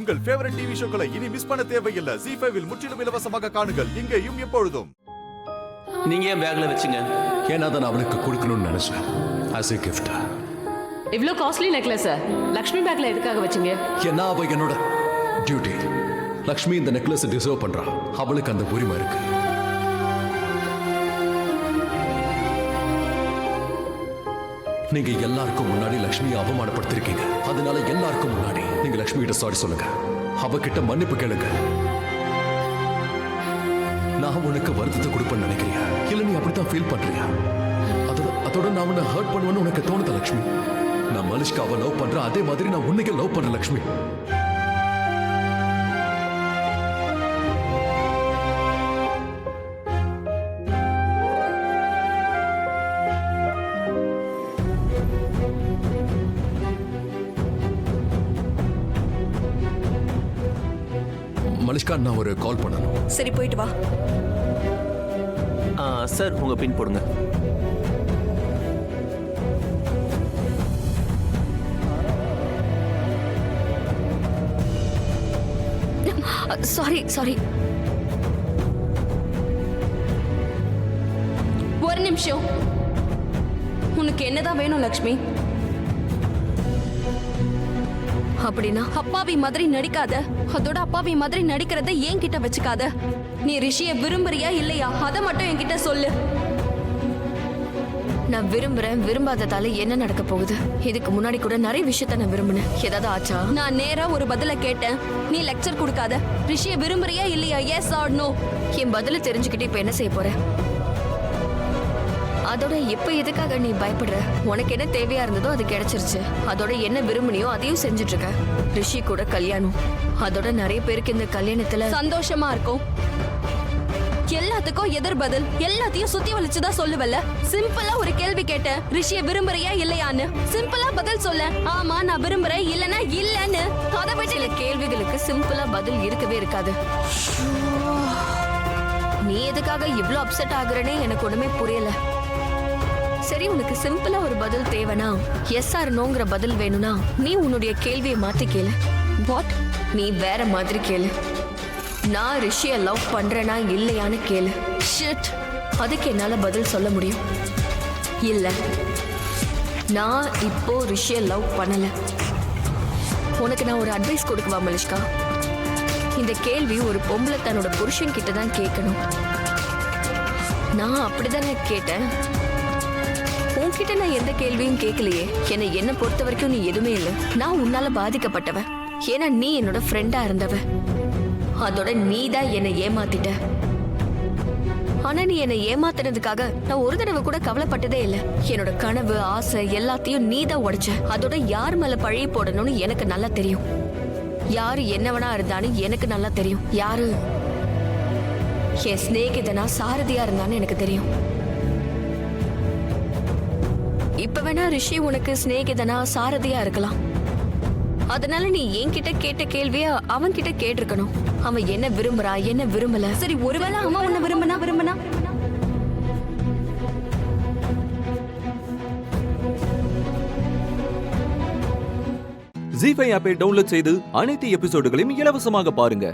உங்கள் favourite TV ஷோக்களை இனி miss பண்ண தேவையில்லை. ZEE5 இல் முற்றிலும் இலவசமாக காணுங்கள். இங்கேயும் எப்பொழுதும். நீங்க ஏன் பேக்ல வச்சுங்க? ஏன்னா தான் அவளுக்கு கொடுக்கணும்னு நினைச்சேன். as a gift. இவ்ளோ காஸ்ட்லி நெக்லஸ் லக்ஷ்மி பேக்ல எதுக்காக வச்சீங்க? ஏன்னா அவ என்னோட டியூட்டி. லக்ஷ்மி இந்த நெக்லஸ் டிசர்வ் பண்றா. அவளுக்கு அந்த உரிமை இருக்கு. நீங்க எல்லாருக்கும் முன்னாடி லக்ஷ்மியை அவமானப்படுத்திருக்கீங்க. அதனால எல்லாருக்கும் முன்னாடி நீங்க லக்ஷ்மி கிட்ட சாரி சொல்லுங்க. அவகிட்ட மன்னிப்பு கேளுங்க. நான் உனக்கு வருத்தத்தை கொடுப்பேன்னு நினைக்கிறியா? இல்ல நீ அப்படித்தான் ஃபீல் பண்றியா? அதோட நான் உன்னை ஹர்ட் பண்ணுவேன்னு உனக்கு தோணுதா லக்ஷ்மி? நான் மலிஷ்காவை லவ் பண்றேன், அதே மாதிரி நான் உன்னைக்கு லவ் பண்றேன் லக்ஷ்மி. மலிஷ்கா, நான் ஒரு கால் பண்ணணும். சரி, போயிட்டு வா. சார், உங்க பின் போடுங்க. சாரி. ஒரு நிமிஷம். உனக்கு என்னதான் வேணும் லக்ஷ்மி? அப்படின்னா அப்பாவி மாதிரி நடிக்காத. அதோட அப்பாவி மாதிரி நடிக்கிறத ஏன் கிட்ட வச்சுக்காத. நீ ரிஷிய விரும்புறியா இல்லையா அத மட்டும் என்கிட்ட சொல்லு. நான் விரும்புறேன். விரும்பாததால என்ன நடக்க போகுது? இதுக்கு முன்னாடி கூட நிறைய விஷயத்த நான் விரும்பினேன். ஏதாவது ஆச்சா? நான் நேரா ஒரு பதில கேட்டேன். நீ லெக்சர் கொடுக்காத. ரிஷிய விரும்புறியா இல்லையா? S R no. என் பதில தெரிஞ்சுக்கிட்டு இப்ப என்ன செய்ய போற? அதோட இப்ப எதுக்காக நீ பயப்படுற? உனக்கு என்ன தேவையா இருந்ததோ அது கிடைச்சிருச்சு. அதோட என்ன விரும்பினியோ அதையும் செஞ்சுட்டு இருக்க. ரிஷி கூட கல்யாணம். அதோட நிறைய பேருக்கு இந்த கல்யாணத்துல சந்தோஷமா இருக்கும். எல்லாத்துக்கும் எதிர் பதில். எல்லாத்தையும் சுத்தி வலிச்சுதான் சொல்லுவல்ல. சிம்பிளா ஒரு கேள்வி கேட்டேன். ரிஷிய விரும்புறியா இல்லையான்னு சிம்பிளா பதில் சொல்ல. ஆமா நான் விரும்புறேன், இல்லன்னா இல்லன்னு. அதை விட சில கேள்விகளுக்கு சிம்பிளா பதில் இருக்கவே இருக்காது. நீ எதுக்காக இவ்ளோ அப்செட் ஆகுறனே எனக்கு ஒண்ணுமே புரியல. சரி, உனக்கு சிம்பிளா ஒரு பதில் தேவைனா, எஸ் ஆர் நோங்கிற பதில் வேணும்னா நீ உன்னுடைய கேள்வியை மாத்தி கேளு. வாட்? நீ வேற மாதிரி கேளு. நான் ரிஷிய லவ் பண்றேனா இல்லையான்னு கேளு. ஷிட், அதுக்கு என்னால பதில் சொல்ல முடியும். இல்ல, நான் இப்போ ரிஷிய லவ் பண்ணல. உனக்கு நான் ஒரு அட்வைஸ் கொடுக்கவா மலிஷ்கா? இந்த கேள்வி ஒரு பொம்பளை தன்னோட புருஷன் கிட்ட தான் கேட்கணும். நான் அப்படிதானே கேட்டேன். உன்கிட்ட நான் எந்த கேள்வியும் கேட்கலையே. என்ன பொறுத்த வரைக்கும் நீ எதுவுமே இல்லை. நான் உன்னால பாதிக்கப்பட்டவ. ஏன்னா நீ என்னோட ஃப்ரெண்டா இருந்தவ. அதோட நீ தான் என்னை ஏமாத்திட்ட. ஆனா நீ என்னை ஏமாத்தினதுக்காக நான் ஒரு தடவை கூட கவலைப்பட்டதே இல்லை. என்னோட கனவு, ஆசை எல்லாத்தையும் நீ தான் உடைச்ச. அதோட யார் மேல பழி போடணும்னு எனக்கு நல்லா தெரியும். யாரு என்னவனா இருந்தான்னு எனக்கு நல்லா தெரியும். யாரு என் சிநேகிதனா சாரதியா இருந்தான்னு எனக்கு தெரியும். இப்ப வேணா ரிஷி உனக்கு சிநேகிதனா சாரதியா இருக்கலாம். அதனால நீ என்கிட்ட கேட்ட கேள்விய அவன் கிட்ட கேட்டிருக்கணும். அவன் என்ன விரும்புறா, என்ன விரும்பல. சரி, ஒருவேளை அவன் உன்னை விரும்பினா ZEE5 ஆப்பை டவுன்லோட் செய்து அனைத்து எபிசோடுகளையும் இலவசமாக பாருங்க.